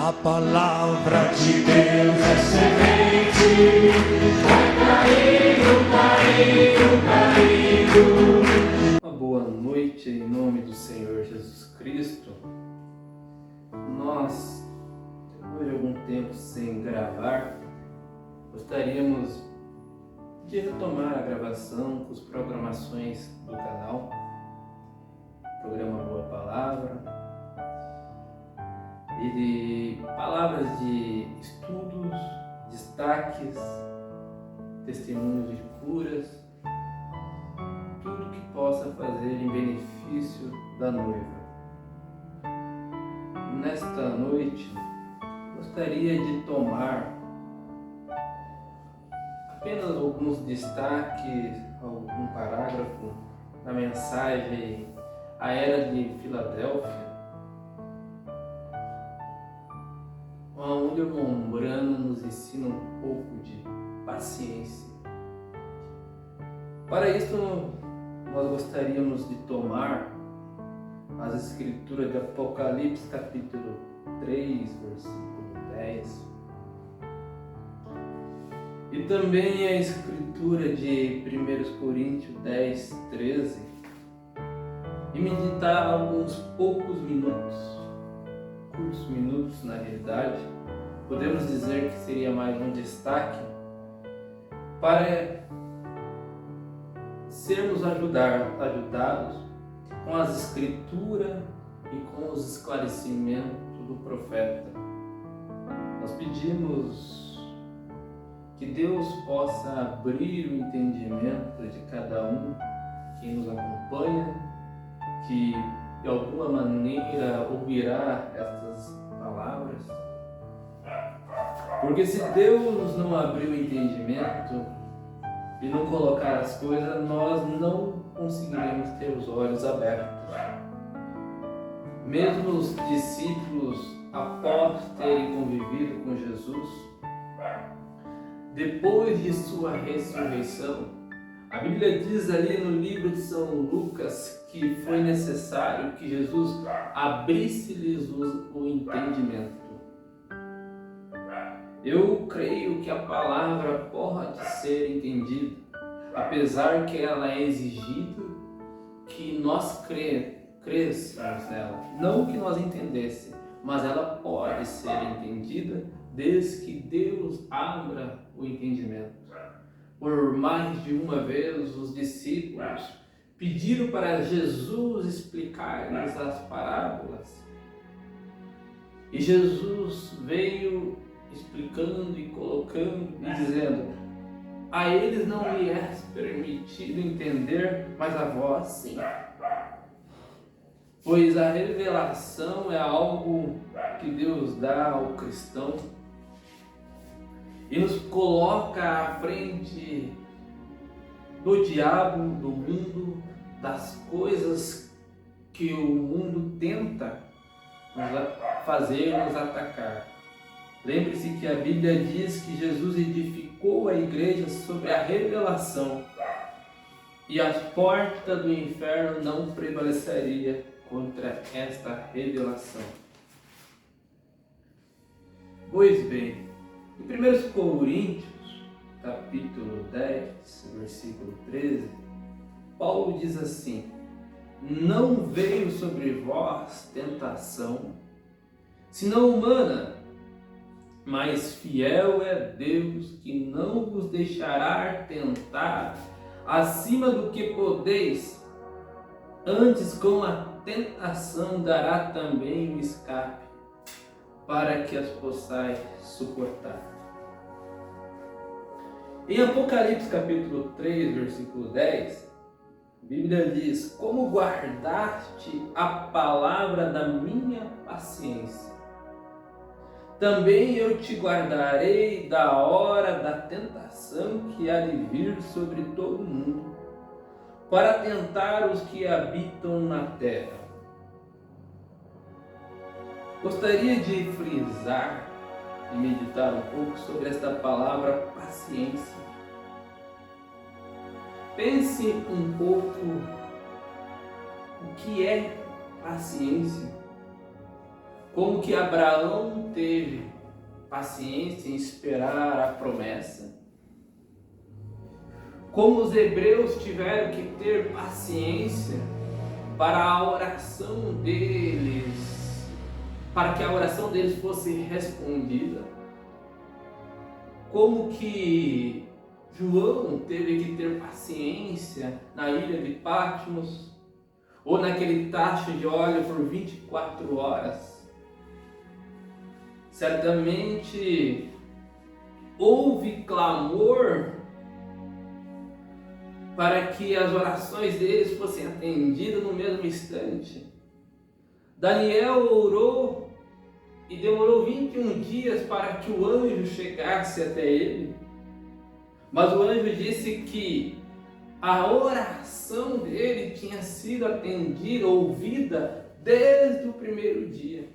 A palavra de Deus é semente, vai caindo. Uma boa noite em nome do Senhor Jesus Cristo. Nós, depois de algum tempo sem gravar, gostaríamos de retomar a gravação com as programações do canal, programa Boa Palavra, e de palavras de estudos, destaques, testemunhos de curas, tudo que possa fazer em benefício da noiva. Nesta noite, gostaria de tomar apenas alguns destaques, algum parágrafo da mensagem A Era de Filadélfia, onde o irmão Brano nos ensina um pouco de paciência. Para isso, nós gostaríamos de tomar as escrituras de Apocalipse capítulo 3, versículo 10, e também a escritura de 1 Coríntios 10, 13, e meditar alguns poucos minutos, curtos minutos na realidade, podemos dizer que seria mais um destaque para sermos ajudados com as escrituras e com os esclarecimentos do profeta. Nós pedimos que Deus possa abrir o entendimento de cada um que nos acompanha, que de alguma maneira ouvirá estas palavras. Porque se Deus não abrir o entendimento e não colocar as coisas, nós não conseguiremos ter os olhos abertos. Mesmo os discípulos, após terem convivido com Jesus, depois de sua ressurreição, a Bíblia diz ali no livro de São Lucas que foi necessário que Jesus abrisse-lhes o entendimento. Eu creio que a palavra pode ser entendida, apesar que ela é exigida que nós cresçamos nela. Não que nós entendêssemos, mas ela pode ser entendida desde que Deus abra o entendimento. Por mais de uma vez, os discípulos pediram para Jesus explicar-lhes as parábolas. E Jesus veio explicando e colocando e dizendo: a eles não lhe é permitido entender, mas a vós sim. Pois a revelação é algo que Deus dá ao cristão e nos coloca à frente do diabo, do mundo, das coisas que o mundo tenta fazer nos atacar. Lembre-se que a Bíblia diz que Jesus edificou a igreja sobre a revelação e as portas do inferno não prevaleceriam contra esta revelação. Pois bem, em 1 Coríntios, capítulo 10, versículo 13, Paulo diz assim: não veio sobre vós tentação, senão humana, mas fiel é Deus, que não vos deixará tentar acima do que podeis, antes com a tentação dará também o escape, para que as possais suportar. Em Apocalipse capítulo 3, versículo 10, a Bíblia diz: como guardaste a palavra da minha paciência, também eu te guardarei da hora da tentação que há de vir sobre todo o mundo, para tentar os que habitam na terra. Gostaria de frisar e meditar um pouco sobre esta palavra paciência. Pense um pouco o que é paciência. como que Abraão teve paciência em esperar a promessa, como os hebreus tiveram que ter paciência para a oração deles, para que a oração deles fosse respondida, como que João teve que ter paciência na ilha de Patmos, ou naquele tacho de óleo por 24 horas. Certamente houve clamor para que as orações deles fossem atendidas no mesmo instante. Daniel orou e demorou 21 dias para que o anjo chegasse até ele. Mas o anjo disse que a oração dele tinha sido atendida, ouvida, desde o primeiro dia.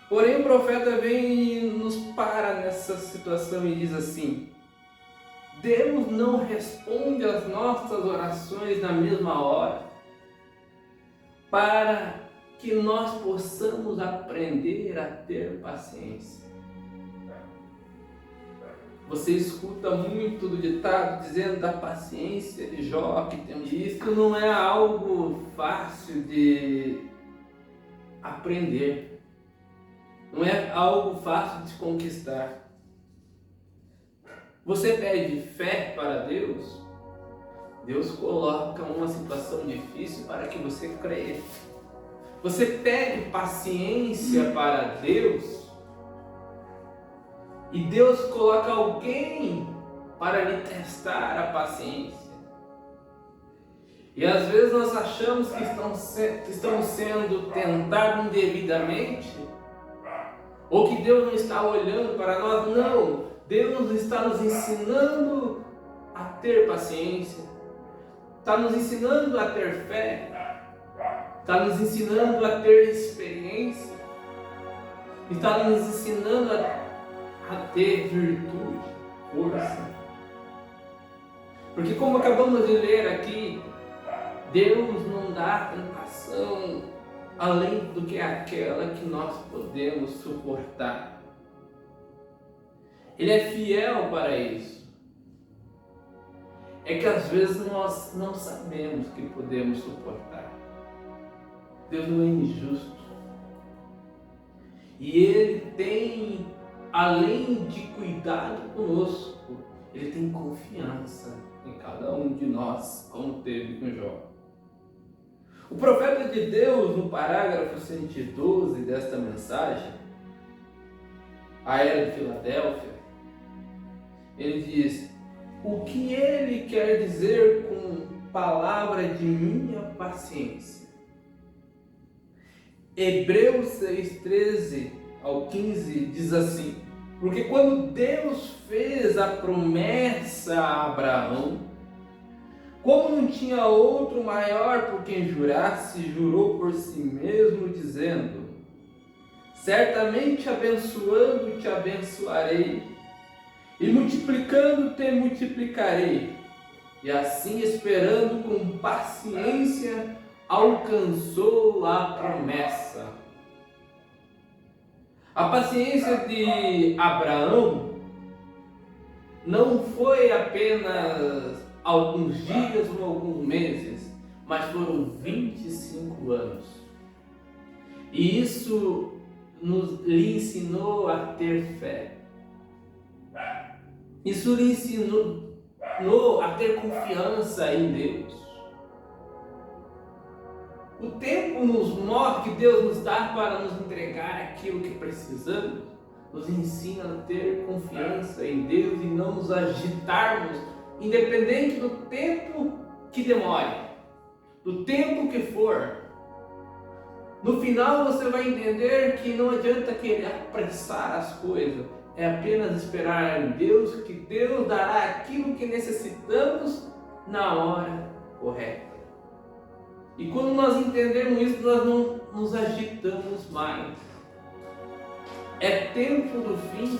Porém, o profeta vem e nos para nessa situação e diz assim: Deus não responde às nossas orações na mesma hora, para que nós possamos aprender a ter paciência. Você escuta muito do ditado dizendo da paciência de Jó, que tem isso não é algo fácil de aprender. Não é algo fácil de conquistar. Você pede fé para Deus, Deus coloca uma situação difícil para que você creia. Você pede paciência para Deus, e Deus coloca alguém para lhe testar a paciência. E às vezes nós achamos que estamos sendo tentados indevidamente, ou que Deus não está olhando para nós. Não, Deus está nos ensinando a ter paciência, está nos ensinando a ter fé, está nos ensinando a ter experiência, está nos ensinando a ter virtude, força. Porque como acabamos de ler aqui, Deus não dá tentação além do que aquela que nós podemos suportar. Ele é fiel para isso. É que às vezes nós não sabemos que podemos suportar. Deus não é injusto. E Ele tem, além de cuidado conosco, Ele tem confiança em cada um de nós, como teve com Jó. O profeta de Deus, no parágrafo 112 desta mensagem, a era de Filadélfia, ele diz: o que ele quer dizer com palavra de minha paciência? Hebreus 6:13 ao 15 diz assim: porque quando Deus fez a promessa a Abraão, como não tinha outro maior por quem jurasse, jurou por si mesmo, dizendo: certamente abençoando te abençoarei, e multiplicando te multiplicarei. E assim, esperando com paciência, alcançou a promessa. A paciência de Abraão não foi apenas alguns dias ou alguns meses, mas foram 25 anos. E isso lhe ensinou a ter fé. Isso lhe ensinou a ter confiança em Deus. O tempo nos mostra que Deus nos dá para nos entregar aquilo que precisamos, nos ensina a ter confiança em Deus e não nos agitarmos, independente do tempo que demore, do tempo que for. No final você vai entender que não adianta querer apressar as coisas, é apenas esperar em Deus, que Deus dará aquilo que necessitamos na hora correta. E quando nós entendemos isso, nós não nos agitamos mais. É tempo do fim.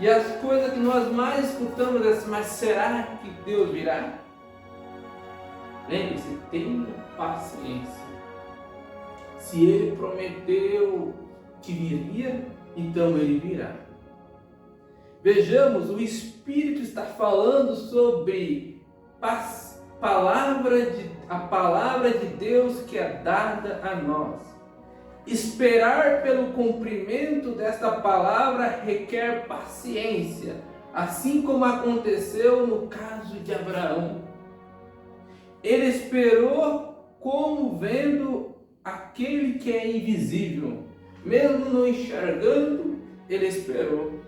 E as coisas que nós mais escutamos é assim: mas será que Deus virá? Lembre-se, tenha paciência. Se ele prometeu que viria, então ele virá. Vejamos, o Espírito está falando sobre a palavra de Deus que é dada a nós. Esperar pelo cumprimento desta palavra requer paciência, assim como aconteceu no caso de Abraão. Ele esperou como vendo aquele que é invisível. Mesmo não enxergando, ele esperou.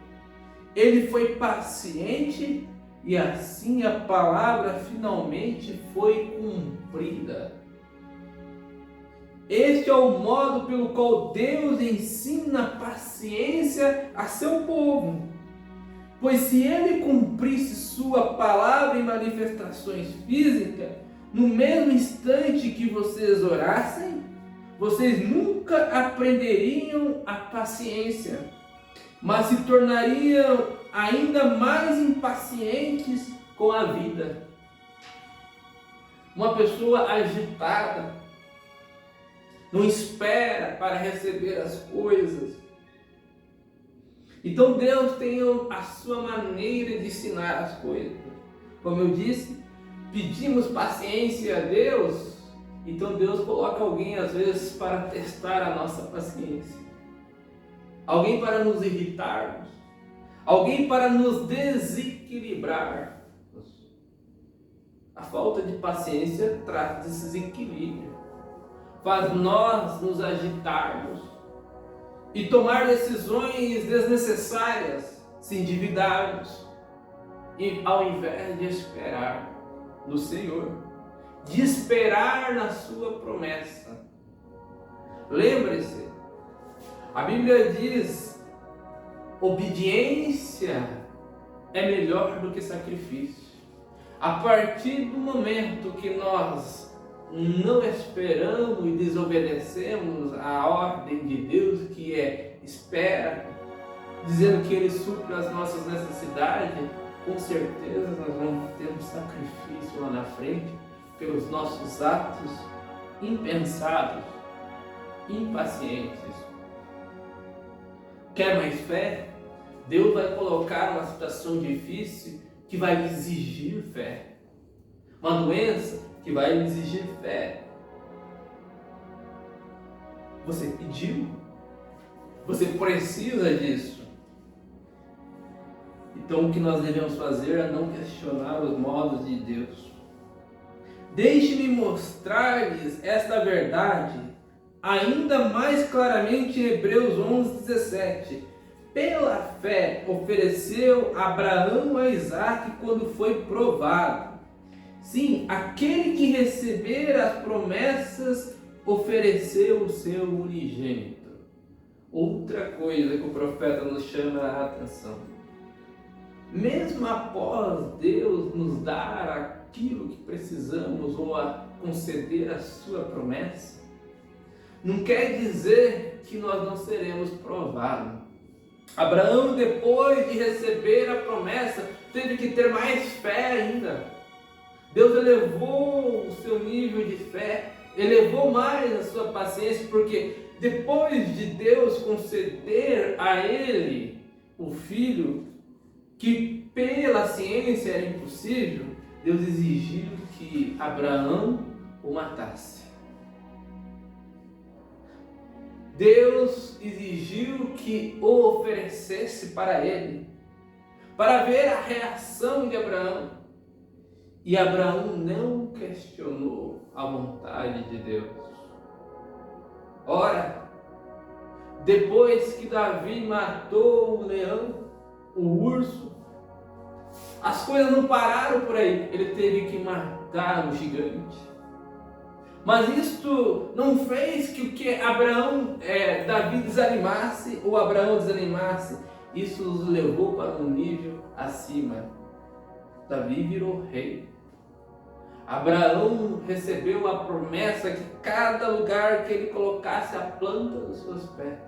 Ele foi paciente e assim a palavra finalmente foi cumprida. Este é o modo pelo qual Deus ensina paciência a seu povo. Pois se ele cumprisse sua palavra em manifestações físicas, no mesmo instante que vocês orassem, vocês nunca aprenderiam a paciência, mas se tornariam ainda mais impacientes com a vida. Uma pessoa agitada não espera para receber as coisas. Então Deus tem a sua maneira de ensinar as coisas. Como eu disse, pedimos paciência a Deus, então Deus coloca alguém às vezes para testar a nossa paciência. Alguém para nos irritarmos, alguém para nos desequilibrar. A falta de paciência traz desequilíbrio, faz nós nos agitarmos e tomar decisões desnecessárias, se endividarmos, e ao invés de esperar no Senhor, de esperar na sua promessa. Lembre-se, a Bíblia diz: obediência é melhor do que sacrifício. A partir do momento que nós não esperamos e desobedecemos a ordem de Deus, que é espera, dizendo que Ele supre as nossas necessidades, com certeza nós vamos ter um sacrifício lá na frente pelos nossos atos impensados, impacientes. Quer mais fé? Deus vai colocar uma situação difícil que vai exigir fé. Uma doença que vai exigir fé. Você pediu? Você precisa disso. Então o que nós devemos fazer é não questionar os modos de Deus. Deixe-me mostrar-lhes esta verdade ainda mais claramente em Hebreus 11:17. Pela fé ofereceu Abraão a Isaque quando foi provado. Sim, aquele que recebera as promessas ofereceu o seu unigênito. Outra coisa que o profeta nos chama a atenção. Mesmo após Deus nos dar aquilo que precisamos ou a conceder a sua promessa, não quer dizer que nós não seremos provados. Abraão, depois de receber a promessa, teve que ter mais fé ainda. Deus elevou o seu nível de fé, elevou mais a sua paciência, porque depois de Deus conceder a ele o filho, que pela ciência era impossível, Deus exigiu que Abraão o matasse. Deus exigiu que o oferecesse para ele, para ver a reação de Abraão. E Abraão não questionou a vontade de Deus. Ora, depois que Davi matou o leão, o urso, as coisas não pararam por aí. Ele teve que matar o gigante. Mas isto não fez que Davi desanimasse ou Abraão desanimasse. Isso os levou para um nível acima. Davi virou rei. Abraão recebeu a promessa que cada lugar que ele colocasse a planta dos seus pés,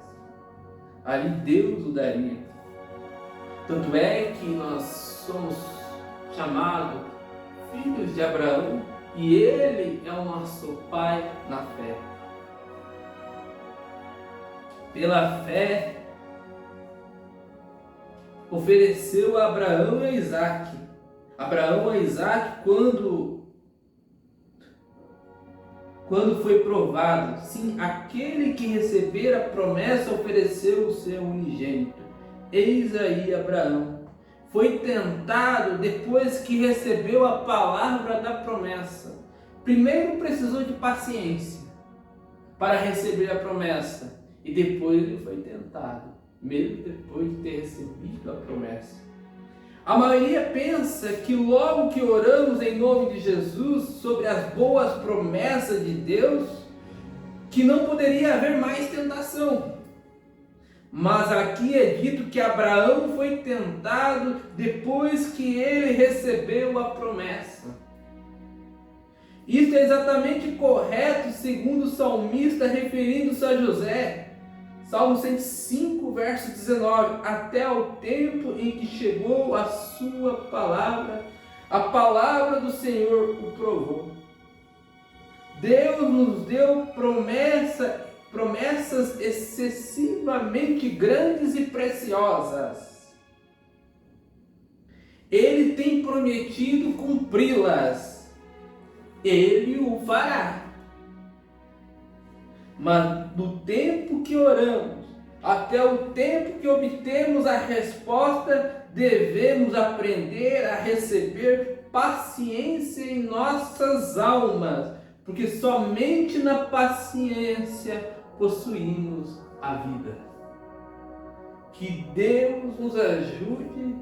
ali Deus o daria. Tanto é que nós somos chamados filhos de Abraão e ele é o nosso pai na fé. pela fé, ofereceu a Abraão e a Isaac. Abraão a Isaac quando foi provado. Sim, aquele que receber a promessa ofereceu o seu unigênito. Eis aí Abraão. Foi tentado depois que recebeu a palavra da promessa. Primeiro precisou de paciência para receber a promessa. E depois ele foi tentado, mesmo depois de ter recebido a promessa. A maioria pensa que logo que oramos em nome de Jesus sobre as boas promessas de Deus, que não poderia haver mais tentação. Mas aqui é dito que Abraão foi tentado depois que ele recebeu a promessa. Isso é exatamente correto segundo o salmista referindo-se a José. Salmo 105, verso 19, até ao tempo em que chegou a sua palavra, a palavra do Senhor o provou. Deus nos deu promessas excessivamente grandes e preciosas. Ele tem prometido cumpri-las. Ele o fará. Mas do tempo que oramos até o tempo que obtemos a resposta, devemos aprender a receber paciência em nossas almas, porque somente na paciência possuímos a vida. Que Deus nos ajude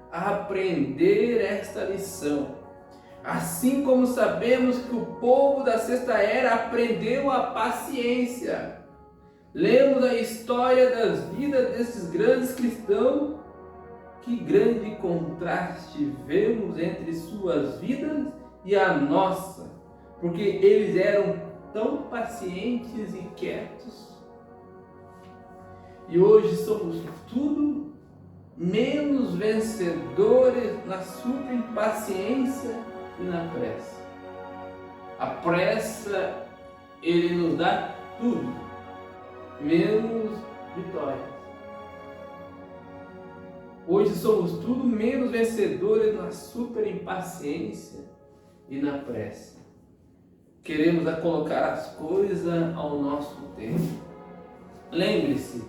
a aprender esta lição. Assim como sabemos que o povo da sexta era aprendeu a paciência. Lemos a história das vidas desses grandes cristãos. Que grande contraste vemos entre suas vidas e a nossa. Porque eles eram tão pacientes e quietos. E hoje somos tudo menos vencedores na super impaciência e na pressa. A pressa, ele nos dá tudo, menos vitórias. Hoje somos tudo menos vencedores na super impaciência e na pressa. Queremos colocar as coisas ao nosso tempo. Lembre-se,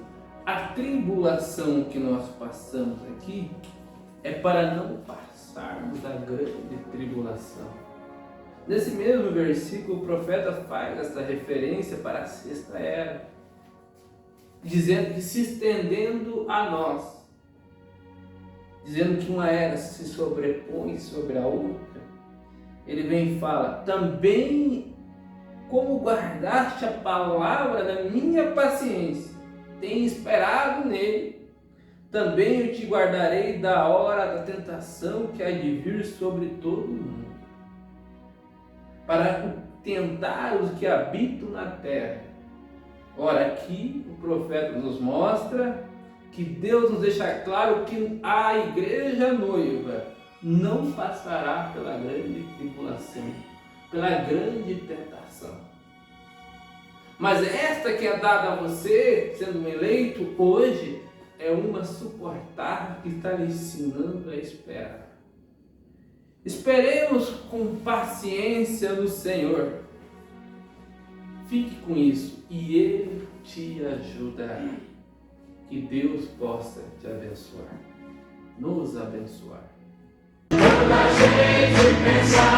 a tribulação que nós passamos aqui é para não passarmos da grande tribulação. Nesse mesmo versículo, o profeta faz essa referência para a sexta era, dizendo que se estendendo a nós, dizendo que uma era se sobrepõe sobre a outra. Ele vem e fala, também como guardaste a palavra da minha paciência, tem esperado nele, também eu te guardarei da hora da tentação que há de vir sobre todo o mundo, para tentar os que habitam na terra. Ora, aqui o profeta nos mostra que Deus nos deixa claro que a igreja noiva não passará pela grande tribulação, pela grande tentação. Mas esta que é dada a você, sendo um eleito hoje, é uma suportável que está lhe ensinando a esperar. Esperemos com paciência no Senhor. Fique com isso e Ele te ajudará. Que Deus possa te abençoar. Nos abençoar. Quando a gente pensar